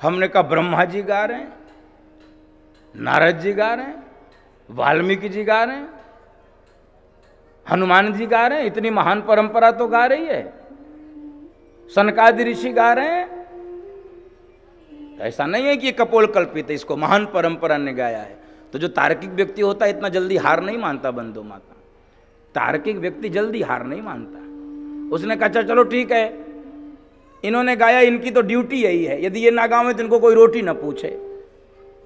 हमने कहा ब्रह्मा जी गा रहे हैं, नारद जी गा रहे हैं, वाल्मीकि जी गा रहे हैं, हनुमान जी गा रहे हैं, इतनी महान परंपरा तो गा रही है, सनकादि ऋषि गा रहे हैं। ऐसा नहीं है कि ये कपोल कल्पित है, इसको महान परंपरा ने गाया है। तो जो तार्किक व्यक्ति होता है इतना जल्दी हार नहीं मानता बंधु माता। तार्किक व्यक्ति जल्दी हार नहीं मानता। उसने कहा अच्छा चलो ठीक है, इन्होंने गाया, इनकी तो ड्यूटी यही है, यदि ये ना गावे तो इनको कोई रोटी ना पूछे,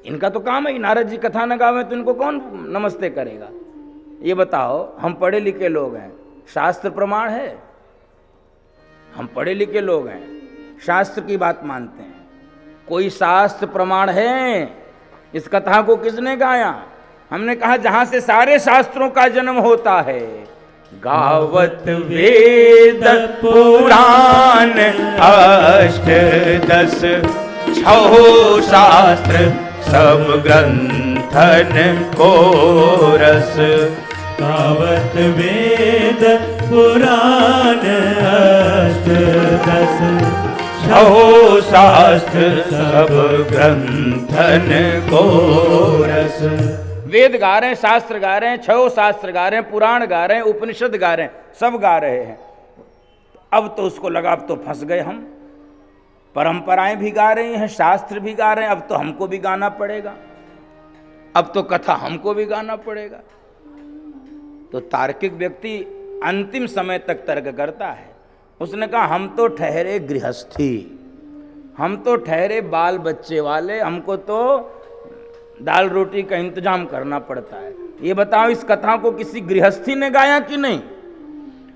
इनका तो काम है। नारद जी कथा ना गावे तो इनको कौन नमस्ते करेगा। ये बताओ, हम पढ़े लिखे लोग हैं, शास्त्र प्रमाण है, हम पढ़े लिखे लोग हैं, शास्त्र की बात मानते हैं, कोई शास्त्र प्रमाण है? इस कथा को किसने गाया? हमने कहा जहां से सारे शास्त्रों का जन्म होता है, गावत वेद पुराण अष्ट दस छहो शास्त्र सब ग्रंथन को रस। गावत वेद पुराण अष्ट दस छहो शास्त्र सब ग्रंथन को रस। वेद गा रहे हैं, शास्त्र गा रहे हैं, छह शास्त्र गा रहे हैं, पुराण गा रहे हैं, उपनिषद गा रहे हैं, सब गा रहे हैं। अब तो उसको लगा अब तो फंस गए हम, परंपराएं भी गा रही हैं, शास्त्र भी गा रहे हैं, अब तो हमको भी गाना पड़ेगा, अब तो कथा हमको भी गाना पड़ेगा। तो तार्किक व्यक्ति अंतिम समय तक तर्क करता है। उसने कहा हम तो ठहरे गृहस्थी, हम तो ठहरे बाल बच्चे वाले, हमको तो दाल रोटी का इंतजाम करना पड़ता है। ये बताओ इस कथा को किसी गृहस्थी ने गाया कि नहीं?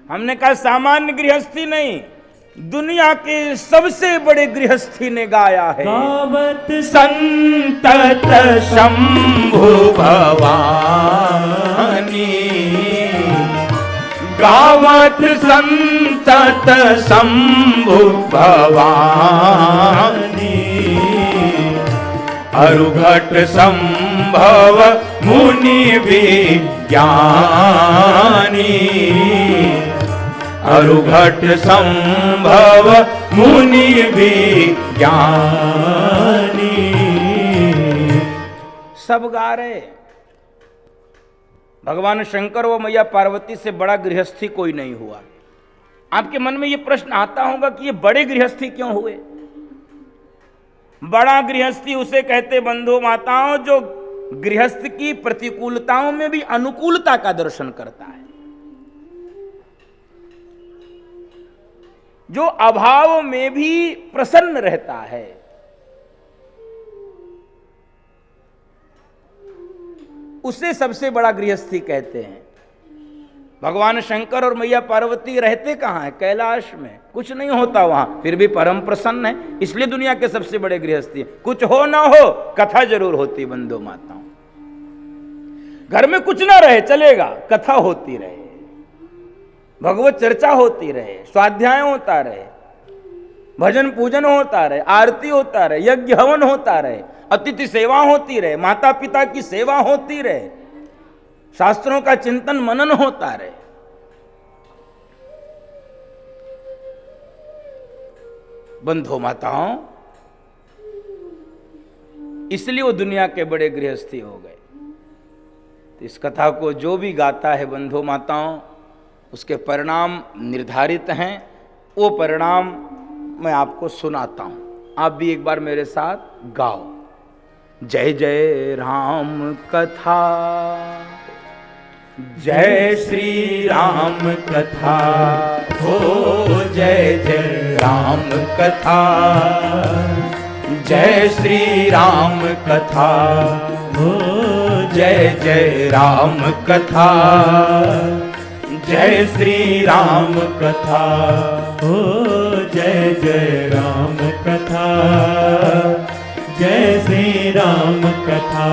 हमने कहा सामान्य गृहस्थी नहीं, दुनिया के सबसे बड़े गृहस्थी ने गाया है। गावत संतत शंभु भवानी, गावत संतत शंभु भवानी, अरुघट संभव मुनि विज्ञानी, अरुघट संभव मुनि विज्ञानी। सब गा रहे। भगवान शंकर व मैया पार्वती से बड़ा गृहस्थी कोई नहीं हुआ। आपके मन में यह प्रश्न आता होगा कि ये बड़े गृहस्थी क्यों हुए? बड़ा गृहस्थी उसे कहते बंधु माताओं जो गृहस्थ की प्रतिकूलताओं में भी अनुकूलता का दर्शन करता है, जो अभाव में भी प्रसन्न रहता है। उसे सबसे बड़ा गृहस्थी कहते हैं। भगवान शंकर और मैया पार्वती रहते कहां है? कैलाश में। कुछ नहीं होता वहां, फिर भी परम प्रसन्न है, इसलिए दुनिया के सबसे बड़े गृहस्थी है। कुछ हो ना हो, कथा जरूर होती बंधु माताओं। घर में कुछ ना रहे चलेगा, कथा होती रहे, भगवत चर्चा होती रहे, स्वाध्याय होता रहे, भजन पूजन होता रहे, आरती होता रहे, यज्ञ हवन होता रहे, अतिथि सेवा होती रहे, माता पिता की सेवा होती रहे, शास्त्रों का चिंतन मनन होता रहे। बंधु माताओं, इसलिए वो दुनिया के बड़े गृहस्थी हो गए। तो इस कथा को जो भी गाता है बंधु माताओं, उसके परिणाम निर्धारित हैं। वो परिणाम मैं आपको सुनाता हूं, आप भी एक बार मेरे साथ गाओ। जय जय राम कथा, जय श्री राम कथा, हो जय जय राम कथा, जय श्री राम कथा, हो जय जय राम कथा, जय श्री राम कथा, हो जय जय राम कथा, जय श्री राम कथा।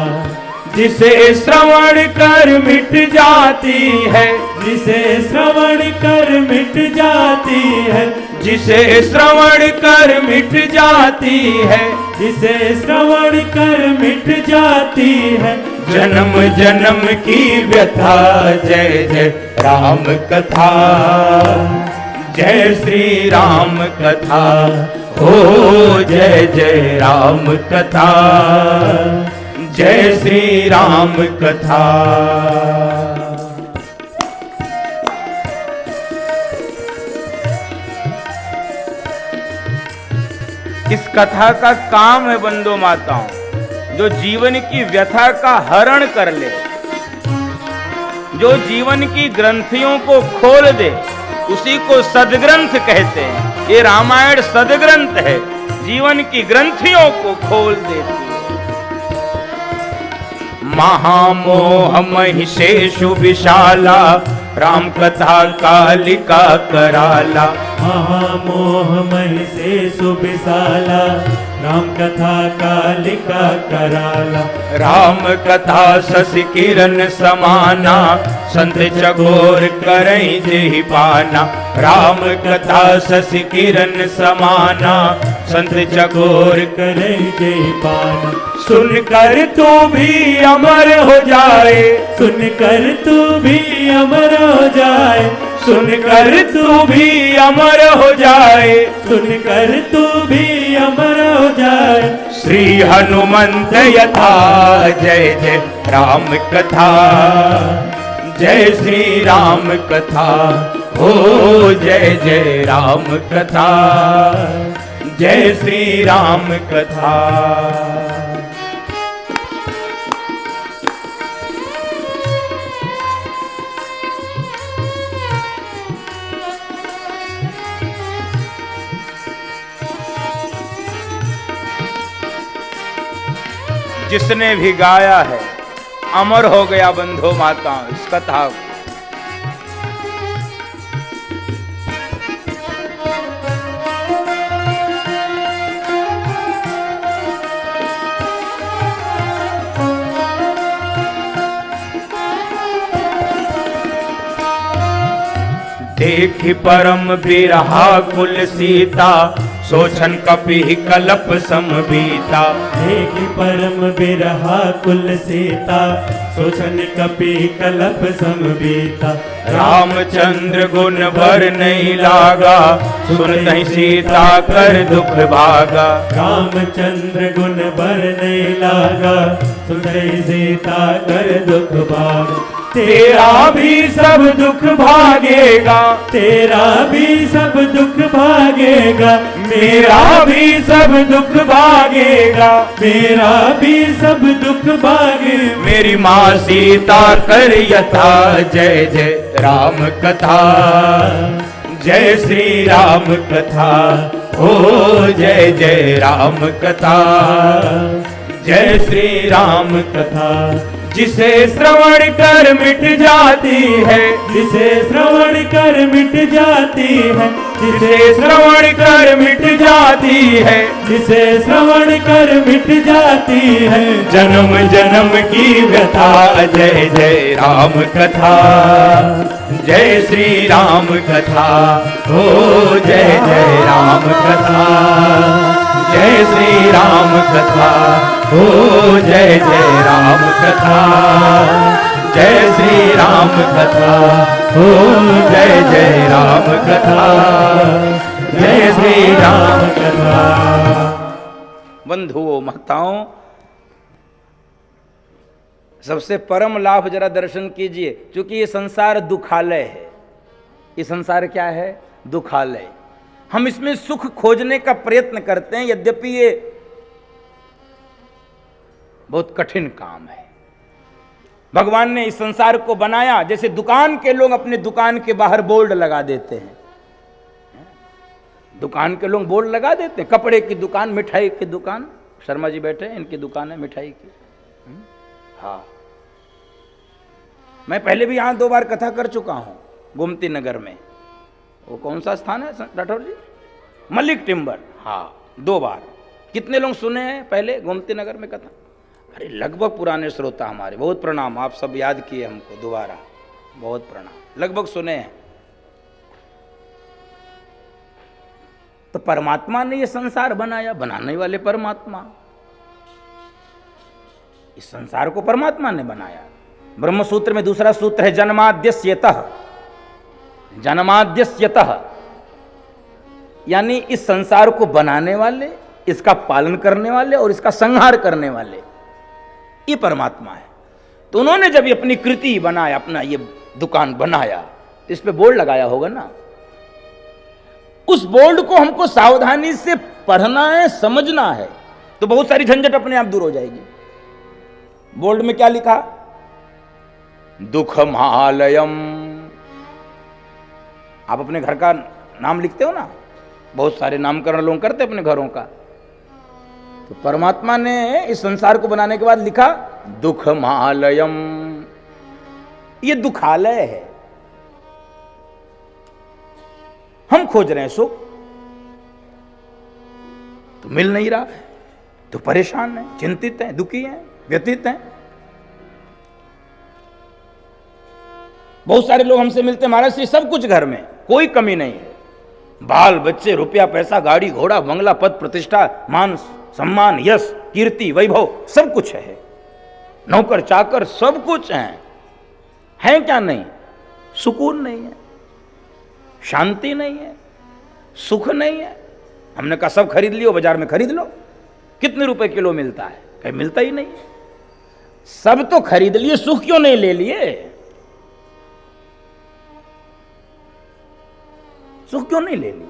जिसे श्रवण कर मिट जाती है, जिसे श्रवण कर मिट जाती है, जिसे श्रवण कर मिट जाती है, जिसे श्रवण कर मिट जाती है, जन्म जन्म की व्यथा। जय जय राम कथा, जय श्री राम कथा, हो जय जय राम कथा, जय श्री राम कथा। इस कथा का काम है बंधु माताओं, जो जीवन की व्यथा का हरण कर ले, जो जीवन की ग्रंथियों को खोल दे, उसी को सदग्रंथ कहते हैं। ये रामायण सदग्रंथ है, जीवन की ग्रंथियों को खोल देती है। महामोह महिषेषु विशाला, राम कथा कालिका कराला। महामोह महिषेषु विशाला, राम कथा कालिका कराला। राम कथा शशि किरण समाना, संत चकोर करई जेहि पाना। राम कथा शशि किरण समाना, संत चकोर करई जेहि पाना। सुनकर तू भी अमर हो जाए, सुनकर तू भी अमर हो जाए, सुनकर तू भी अमर हो जाए, सुनकर तू भी अमर हो जाए। श्री हनुमंत यथा, जय जय राम कथा, जय श्री राम कथा, हो जय जय राम कथा, जय श्री राम कथा। जिसने भी गाया है अमर हो गया बंधु माताओं इस कथा को। देखि परम बिरहा कुल सीता, सोचन कपि कलप समबीता। देखि परम बिरहा कुल सीता, सोचन कपि कलप समबीता। रामचंद्र गुण बर नहीं लागा, सुनहि सीता कर दुख भागा। रामचंद्र गुण बर नहीं लागा, सुनहि सीता कर दुख भागा। तेरा भी सब दुख भागेगा, तेरा भी सब दुख भागेगा, मेरा भी सब दुख भागेगा। मेरा भी सब दुख भागेगा। मेरी माँ सीता कर यथा, जय जय राम कथा, जय श्री राम कथा, हो जय जय राम कथा, जय श्री राम कथा। जिसे श्रवण कर मिट जाती है, जिसे श्रवण कर मिट जाती है, जिसे श्रवण कर मिट जाती है, जिसे श्रवण कर मिट जाती है। जन्म जन्म की व्यथा, जय जय राम कथा, जय श्री राम कथा, हो जय जय राम कथा, जय श्री राम कथा, हो जय जय राम कथा, जय श्री राम कथा, हो जय जय राम कथा, जय श्री राम कथा। बंधुओं माताओं, सबसे परम लाभ जरा दर्शन कीजिए, क्योंकि ये संसार दुखालय है। ये संसार क्या है? दुखालय। हम इसमें सुख खोजने का प्रयत्न करते हैं, यद्यपि ये बहुत कठिन काम है। भगवान ने इस संसार को बनाया, जैसे दुकान के लोग अपने दुकान के बाहर बोर्ड लगा देते हैं। दुकान के लोग बोर्ड लगा देते हैं, कपड़े की दुकान, मिठाई की दुकान, शर्मा जी बैठे हैं, इनकी दुकान है मिठाई की। हाँ, मैं पहले भी यहां 2 बार कथा कर चुका हूं, गोमती नगर में। वो कौन सा स्थान है राठौर जी? मलिक टिम्बर। हाँ, 2 बार। कितने लोग सुने हैं पहले गोमती नगर में कथा? अरे लगभग पुराने श्रोता हमारे, बहुत प्रणाम, आप सब याद किए हमको दोबारा, बहुत प्रणाम, लगभग सुने हैं। तो परमात्मा ने ये संसार बनाया, बनाने वाले परमात्मा, इस संसार को परमात्मा ने बनाया। ब्रह्म सूत्र में दूसरा सूत्र है जन्माद्यस्यतः, जन्माद्यस्यतः, यानी इस संसार को बनाने वाले, इसका पालन करने वाले और इसका संहार करने वाले ये परमात्मा है। तो उन्होंने जब ये अपनी कृति बनाया, अपना ये दुकान बनाया, तो इस पे बोर्ड लगाया होगा ना। उस बोर्ड को हमको सावधानी से पढ़ना है, समझना है, तो बहुत सारी झंझट अपने आप दूर हो जाएगी। बोर्ड में क्या लिखा? दुखमालयम। आप अपने घर का नाम लिखते हो ना, बहुत सारे नामकरण लोग करते अपने घरों का। तो परमात्मा ने इस संसार को बनाने के बाद लिखा दुखमालयम। ये दुखालय है। हम खोज रहे हैं सुख, तो मिल नहीं रहा है, तो परेशान हैं, चिंतित हैं, दुखी हैं, व्यथित हैं। बहुत सारे लोग हमसे मिलते हैं, महाराज श्री सब कुछ घर में, कोई कमी नहीं है, बाल बच्चे, रुपया पैसा, गाड़ी घोड़ा, बंगला, पद प्रतिष्ठा, मान सम्मान, यश कीर्ति वैभव सब कुछ है, नौकर चाकर सब कुछ है क्या नहीं? सुकून नहीं है, शांति नहीं है, सुख नहीं है। हमने कहा सब खरीद लियो, बाजार में खरीद लो, कितने रुपए किलो मिलता है? कहीं मिलता ही नहीं है। सब तो खरीद लिए, सुख क्यों नहीं ले लिए? सुख क्यों नहीं ले लिए?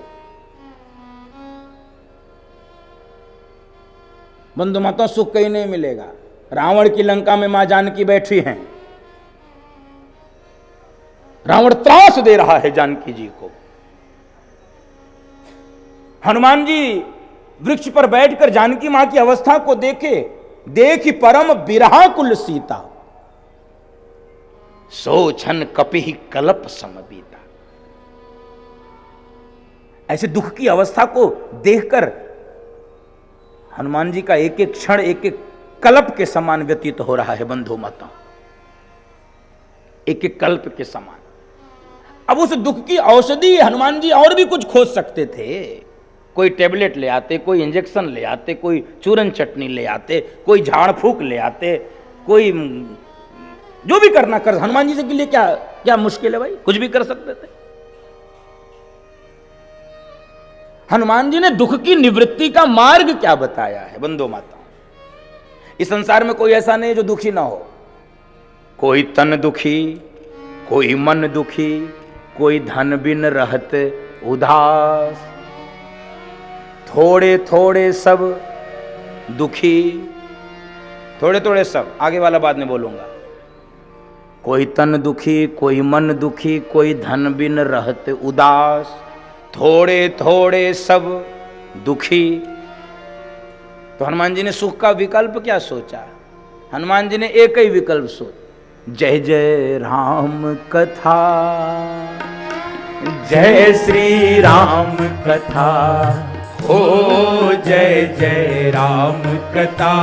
बंधु माता, सुख कहीं नहीं मिलेगा। रावण की लंका में मां जानकी बैठी हैं, रावण त्रास दे रहा है जानकी जी को। हनुमान जी वृक्ष पर बैठकर जानकी मां की अवस्था को देखे, देखी परम विरहाकुल सीता, सोचन कपिहि कलप समबीता। ऐसे दुख की अवस्था को देखकर हनुमान जी का एक एक क्षण एक एक कल्प के समान व्यतीत हो रहा है बंधु माता, एक एक कल्प के समान। अब उस दुख की औषधि हनुमान जी और भी कुछ खोज सकते थे, कोई टेबलेट ले आते, कोई इंजेक्शन ले आते, कोई चूरन चटनी ले आते, कोई झाड़ फूक ले आते, कोई जो भी करना कर। हनुमान जी से के लिए क्या क्या मुश्किल है भाई, कुछ भी कर सकते थे। हनुमान जी ने दुख की निवृत्ति का मार्ग क्या बताया है बंधु माता। इस संसार में कोई ऐसा नहीं जो दुखी ना हो। कोई तन दुखी, कोई मन दुखी, कोई धन बिन रहत उदास, थोड़े थोड़े सब दुखी, थोड़े थोड़े सब, आगे वाला बाद में बोलूंगा। कोई तन दुखी, कोई मन दुखी, कोई धन बिन रहत उदास, थोड़े थोड़े सब दुखी। तो हनुमान जी ने सुख का विकल्प क्या सोचा? हनुमान जी ने एक ही विकल्प सोचा, जय जय राम कथा, जय श्री राम कथा, हो जय जय राम कथा,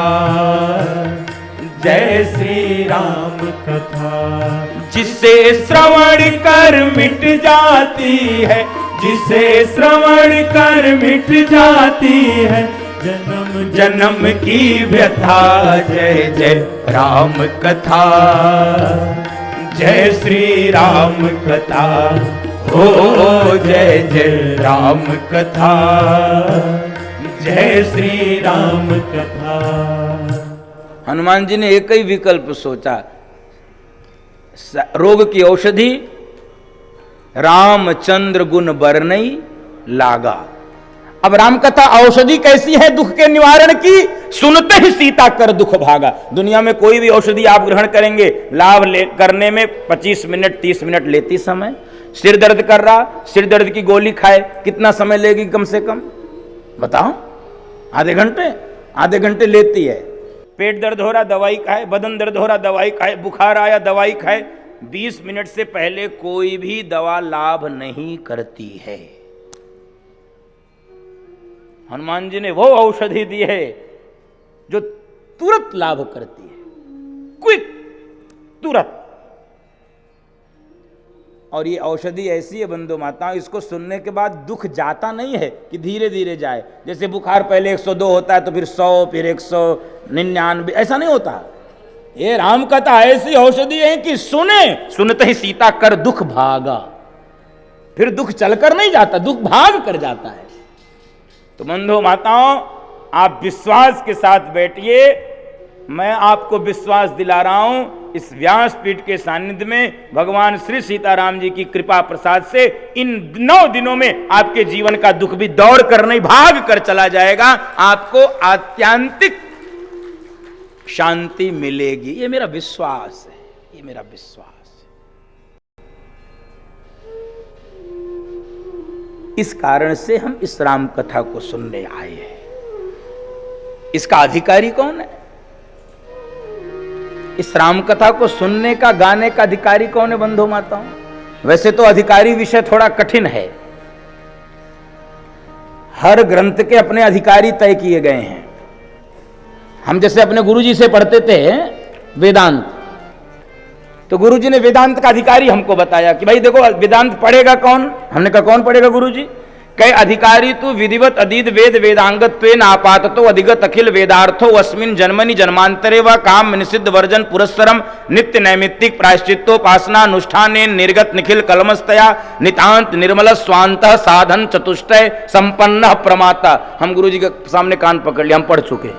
जय श्री राम कथा। जिसे श्रवण कर मिट जाती है, जिसे श्रवण कर मिट जाती है जन्म जन्म की व्यथा, जय जय राम कथा, जय श्री राम कथा, ओ जय जय राम कथा, जय श्री राम कथा। हनुमान जी ने एक ही विकल्प सोचा, रोग की औषधि रामचंद्र गुण बरनई लागा। अब राम कथा औषधि कैसी है दुख के निवारण की? सुनते ही सीता कर दुख भागा। दुनिया में कोई भी औषधि आप ग्रहण करेंगे, लाभ करने में 25 मिनट 30 मिनट लेती समय। सिर दर्द कर रहा, सिर दर्द की गोली खाए, कितना समय लेगी कम से कम बताओ? आधे घंटे लेती है। पेट दर्द हो रहा दवाई खाए, बदन दर्द हो रहा दवाई खाए, बुखार आया दवाई खाए, 20 मिनट से पहले कोई भी दवा लाभ नहीं करती है। हनुमान जी ने वो औषधि दी है जो तुरंत लाभ करती है, क्विक, तुरंत। और ये औषधि ऐसी है बंधु माता, इसको सुनने के बाद दुख जाता नहीं है कि धीरे धीरे जाए। जैसे बुखार पहले 102 होता है तो फिर 100, फिर 199, ऐसा नहीं होता। ये राम कथा ऐसी औषधि है कि सुनते ही सीता कर दुख भागा। फिर दुख चलकर नहीं जाता, दुख भाग कर जाता है। तो बंधु माताओं, आप विश्वास के साथ बैठिए। मैं आपको विश्वास दिला रहा हूं, इस व्यासपीठ के सानिध्य में भगवान श्री सीताराम जी की कृपा प्रसाद से इन 9 दिनों में आपके जीवन का दुख भी दौड़ कर नहीं, भाग कर चला जाएगा। आपको आत्यांतिक शांति मिलेगी। ये मेरा विश्वास है, ये मेरा विश्वास है। इस कारण से हम इस राम कथा को सुनने आए हैं। इसका अधिकारी कौन है? इस राम कथा को सुनने का, गाने का अधिकारी कौन है बंधु माताओं? वैसे तो अधिकारी विषय थोड़ा कठिन है। हर ग्रंथ के अपने अधिकारी तय किए गए हैं। हम जैसे अपने गुरुजी से पढ़ते थे वेदांत, तो गुरुजी ने वेदांत का अधिकारी हमको बताया कि भाई देखो वेदांत पढ़ेगा कौन? हमने कहा कौन पढ़ेगा गुरुजी? कई अधिकारी तो विधिवत अधीत वेद वेदांगत्वेन आपाततो अधिगत अखिल वेदार्थो अस्मिन् जन्मनि जन्मांतरे व काम निषिद्ध वर्जन पुरस्सरम नित्य नैमित्तिक प्रायश्चित्तोपासना अनुष्ठाने निर्गत निखिल कलमस्तया नितांत निर्मल स्वांत साधन चतुष्टय संपन्न प्रमाता। हम गुरुजी के सामने कान पकड़ लिया, हम पढ़ चुके।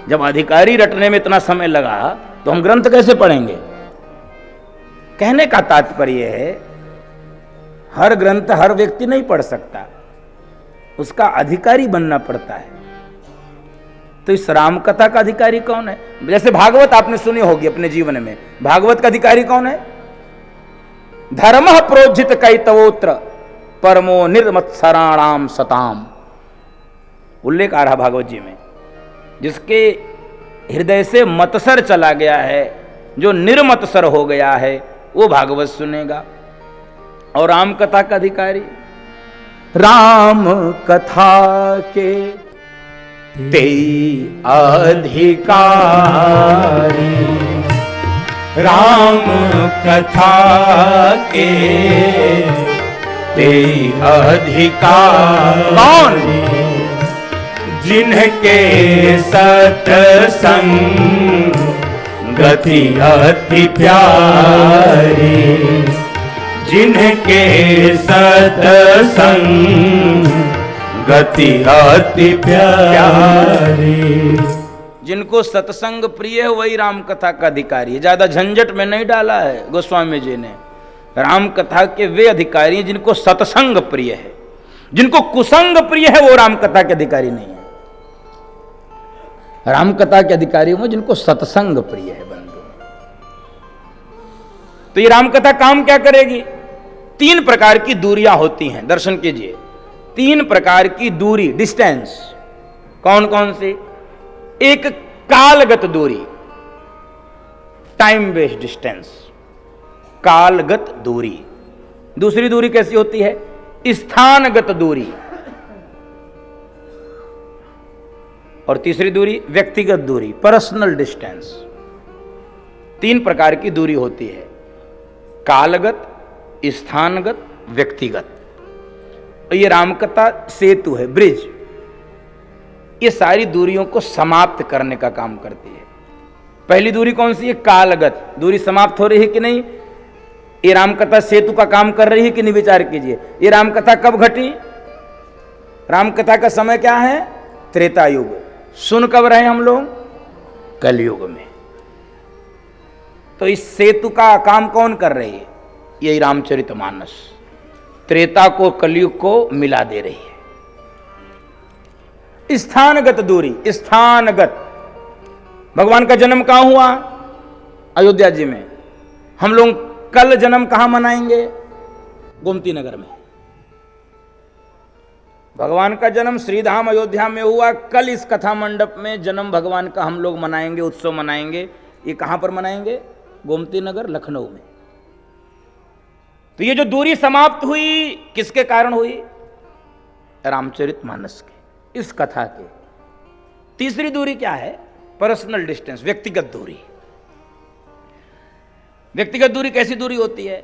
जब अधिकारी रटने में इतना समय लगा तो हम ग्रंथ कैसे पढ़ेंगे? कहने का तात्पर्य है, हर ग्रंथ हर व्यक्ति नहीं पढ़ सकता, उसका अधिकारी बनना पड़ता है। तो इस राम कथा का अधिकारी कौन है? जैसे भागवत आपने सुनी होगी अपने जीवन में, भागवत का अधिकारी कौन है? धर्म प्रोज्झित कैतवोत्र परमो निर्मत्सराणाम सताम, उल्लेख आ रहा भागवत जी में। जिसके हृदय से मतसर चला गया है, जो निर्मतसर हो गया है, वो भागवत सुनेगा। और राम कथा का अधिकारी, राम कथा के ते अधिकारी, राम कथा के ते अधिकारी, कौन? जिनके सत्संग गति अति प्यारी, जिनके सत्संग गति अति प्यारी। जिनको सत्संग प्रिय है वही राम कथा का अधिकारी है। ज्यादा झंझट में नहीं डाला है गोस्वामी जी ने। राम कथा के वे अधिकारी हैं जिनको सत्संग प्रिय है। जिनको कुसंग प्रिय है वो राम कथा के अधिकारी नहीं है। राम कथा के अधिकारी वो जिनको सत्संग प्रिय है बंधु। तो ये राम कथा काम क्या करेगी? 3 प्रकार की दूरियां होती हैं, दर्शन कीजिए। 3 प्रकार की दूरी, डिस्टेंस। कौन कौन सी? एक कालगत दूरी, टाइम बेस्ड डिस्टेंस, कालगत दूरी। दूसरी दूरी कैसी होती है? स्थानगत दूरी। और तीसरी दूरी व्यक्तिगत दूरी, पर्सनल डिस्टेंस। 3 प्रकार की दूरी होती है, कालगत, स्थानगत, व्यक्तिगत। ये रामकथा सेतु है, ब्रिज। ये सारी दूरियों को समाप्त करने का काम करती है। पहली दूरी कौन सी है? कालगत दूरी। समाप्त हो रही है कि नहीं? ये रामकथा सेतु का काम कर रही है कि नहीं? विचार कीजिए। ये रामकथा कब घटी? रामकथा का समय क्या है? त्रेता युग। सुन कब रहे हम लोग? कलयुग में। तो इस सेतु का काम कौन कर रही है? यही रामचरितमानस त्रेता को कलयुग को मिला दे रही है। स्थानगत दूरी, स्थानगत। भगवान का जन्म कहां हुआ? अयोध्या जी में। हम लोग कल जन्म कहां मनाएंगे? गोमती नगर में। भगवान का जन्म श्रीधाम अयोध्या में हुआ। कल इस कथा मंडप में जन्म भगवान का हम लोग मनाएंगे, उत्सव मनाएंगे। ये कहां पर मनाएंगे? गोमती नगर, लखनऊ में। तो ये जो दूरी समाप्त हुई किसके कारण हुई? रामचरितमानस के, इस कथा के। तीसरी दूरी क्या है? पर्सनल डिस्टेंस, व्यक्तिगत दूरी। व्यक्तिगत दूरी कैसी दूरी होती है?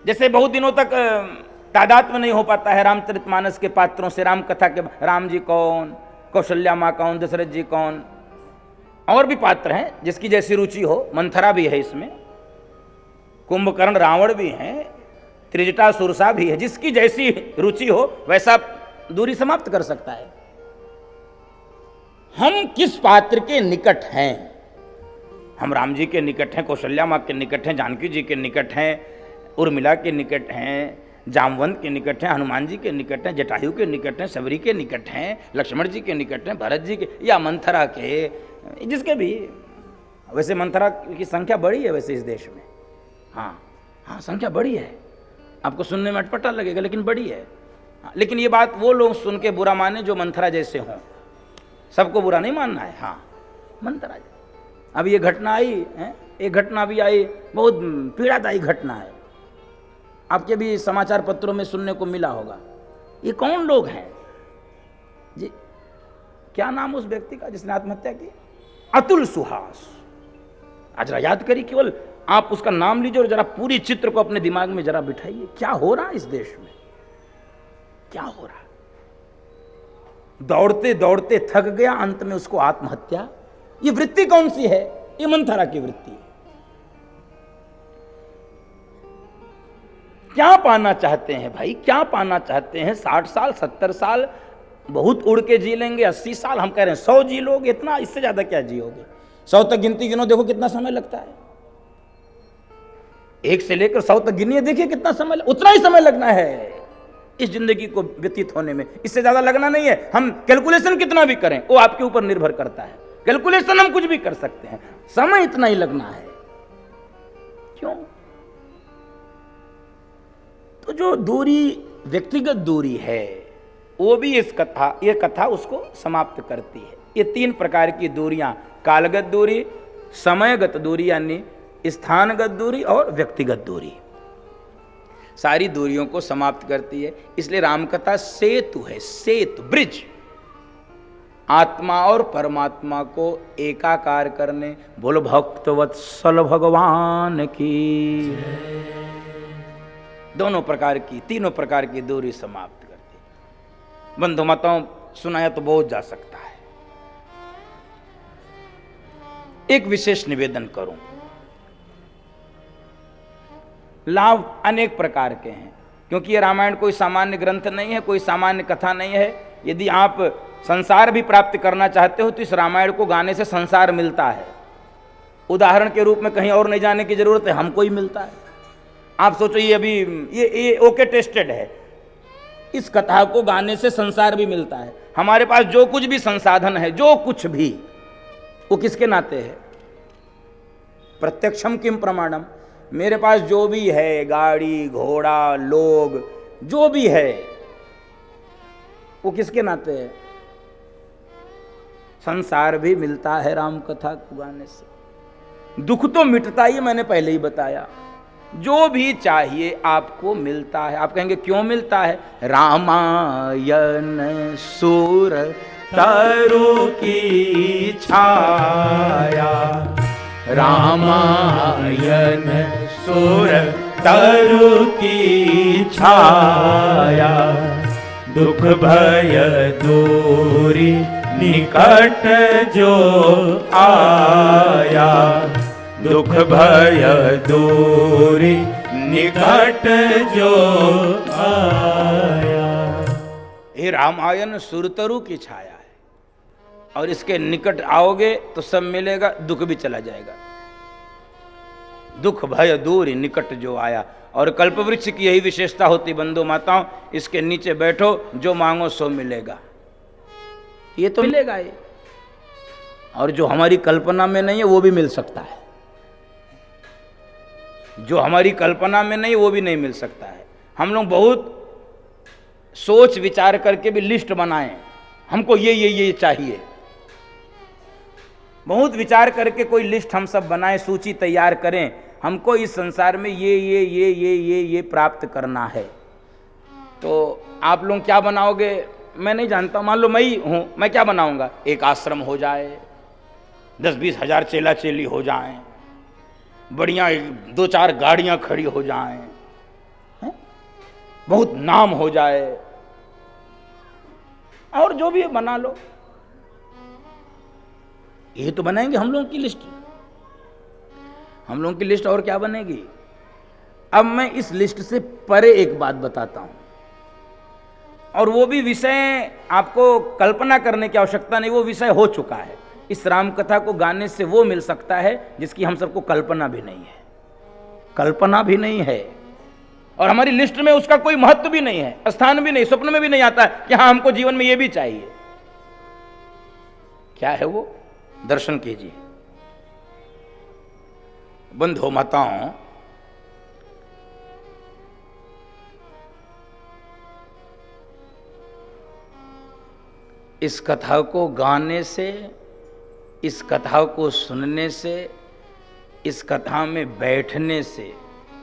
जैसे बहुत दिनों तक तादाद में नहीं हो पाता है रामचरितमानस के पात्रों से। राम कथा के राम जी कौन, कौशल्या माँ कौन, दशरथ जी कौन, और भी पात्र हैं जिसकी जैसी रुचि हो। मंथरा भी है इसमें, कुंभकर्ण रावण भी हैं, त्रिजटा सुरसा भी है। जिसकी जैसी रुचि हो वैसा दूरी समाप्त कर सकता है। हम किस पात्र के निकट हैं। हम राम जी के निकट हैं, कौशल्या माँ के निकट हैं, जानकी जी के निकट हैं, उर्मिला के निकट हैं, जामवंत के निकट हैं, हनुमान जी के निकट हैं, जटायु के निकट हैं, सबरी के निकट हैं, लक्ष्मण जी के निकट हैं, भरत जी के या मंथरा के, जिसके भी। वैसे मंथरा की संख्या बड़ी है वैसे इस देश में। हाँ हाँ, संख्या बड़ी है, आपको सुनने में अटपटा लगेगा लेकिन बड़ी है। हाँ, लेकिन ये बात वो लोग सुन के बुरा माने जो मंथरा जैसे हों, सबको बुरा नहीं मानना है। हाँ, मंथरा अब ये घटना आई है, एक घटना भी आई, बहुत पीड़ादायी घटना है, आपके भी समाचार पत्रों में सुनने को मिला होगा। ये कौन लोग हैं जी? क्या नाम उस व्यक्ति का जिसने आत्महत्या की? अतुल सुहास। आज जरा याद करिए, केवल आप उसका नाम लीजिए और जरा पूरी चित्र को अपने दिमाग में जरा बिठाइए। क्या हो रहा है इस देश में, क्या हो रहा है? दौड़ते दौड़ते थक गया, अंत में उसको आत्महत्या। ये वृत्ति कौन सी है? ये मंथरा की वृत्ति है। क्या पाना चाहते हैं भाई, क्या पाना चाहते हैं? 60 साल 70 साल बहुत उड़ के जी लेंगे, 80 साल, हम कह रहे हैं 100 जी लोगे, इतना, इससे ज्यादा क्या जियोगे? 100 तक गिनती गिनो, देखो कितना समय लगता है। 1 से लेकर 100 तक गिनिए, देखिए कितना समय, उतना ही समय लगना है इस जिंदगी को व्यतीत होने में, इससे ज्यादा लगना नहीं है। हम कैलकुलेशन कितना भी करें वो आपके ऊपर निर्भर करता है। कैलकुलेशन हम कुछ भी कर सकते हैं, समय इतना ही लगना है। क्यों? तो जो दूरी, व्यक्तिगत दूरी है, वो भी ये कथा उसको समाप्त करती है। ये 3 प्रकार की दूरियां, कालगत दूरी, समयगत दूरी यानी स्थानगत दूरी और व्यक्तिगत दूरी, सारी दूरियों को समाप्त करती है। इसलिए रामकथा सेतु है, सेतु, ब्रिज, आत्मा और परमात्मा को एकाकार करने। बोलो भक्तवत्सल भगवान की। दोनों प्रकार की, तीनों प्रकार की दूरी समाप्त करती है। बंधु मतों, सुनाया तो बहुत जा सकता है। एक विशेष निवेदन करूं, लाभ अनेक प्रकार के हैं, क्योंकि ये रामायण कोई सामान्य ग्रंथ नहीं है, कोई सामान्य कथा नहीं है। यदि आप संसार भी प्राप्त करना चाहते हो तो इस रामायण को गाने से संसार मिलता है। उदाहरण के रूप में कहीं और नहीं जाने की जरूरत है, हमको ही मिलता है। आप सोचो, ये अभी ये ओके टेस्टेड है, इस कथा को गाने से संसार भी मिलता है। हमारे पास जो कुछ भी संसाधन है, जो कुछ भी, वो किसके नाते है? प्रत्यक्षम किम प्रमाणम। मेरे पास जो भी है, गाड़ी घोड़ा लोग जो भी है, वो किसके नाते है? संसार भी मिलता है राम कथा को गाने से। दुख तो मिटता ही, मैंने पहले ही बताया। जो भी चाहिए आपको मिलता है। आप कहेंगे क्यों मिलता है? रामायण सुर तरु की छाया, रामायण सुर तरु की छाया, दुख भय दूरी निकट जो आया, दुख भय दूरी निकट जो आया। ये रामायण सुरतरु की छाया है, और इसके निकट आओगे तो सब मिलेगा, दुख भी चला जाएगा। दुख भय दूरी निकट जो आया। और कल्पवृक्ष की यही विशेषता होती बंधु माताओं, इसके नीचे बैठो, जो मांगो सो मिलेगा। ये तो मिलेगा ये, और जो हमारी कल्पना में नहीं है वो भी मिल सकता है। जो हमारी कल्पना में नहीं वो भी नहीं मिल सकता है। हम लोग बहुत सोच विचार करके भी लिस्ट बनाएं, हमको ये चाहिए। बहुत विचार करके कोई लिस्ट हम सब बनाएं, सूची तैयार करें, हमको इस संसार में ये प्राप्त करना है। तो आप लोग क्या बनाओगे मैं नहीं जानता। मान लो मैं ही हूं, मैं क्या बनाऊंगा? एक आश्रम हो जाए, 10-20 हजार चेला चेली हो जाएं, बढ़िया 2-4 गाड़ियां खड़ी हो जाएं, बहुत नाम हो जाए, और जो भी बना लो। ये तो बनाएंगे हम लोगों की लिस्ट, हम लोगों की लिस्ट। और क्या बनेगी? अब मैं इस लिस्ट से परे एक बात बताता हूं। और वो भी विषय आपको कल्पना करने की आवश्यकता नहीं, वो विषय हो चुका है। इस राम कथा को गाने से वो मिल सकता है जिसकी हम सबको कल्पना भी नहीं है, कल्पना भी नहीं है, और हमारी लिस्ट में उसका कोई महत्व भी नहीं है, स्थान भी नहीं, स्वप्न में भी नहीं आता है कि हाँ हमको जीवन में ये भी चाहिए। क्या है वो? दर्शन कीजिए। बंधु माताओं, इस कथा को गाने से, इस कथा को सुनने से, इस कथा में बैठने से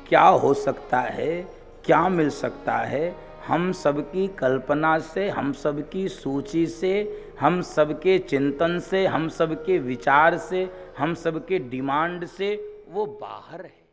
क्या हो सकता है, क्या मिल सकता है? हम सबकी कल्पना से, हम सबकी सूची से, हम सबके चिंतन से, हम सबके विचार से, हम सबके डिमांड से वो बाहर है।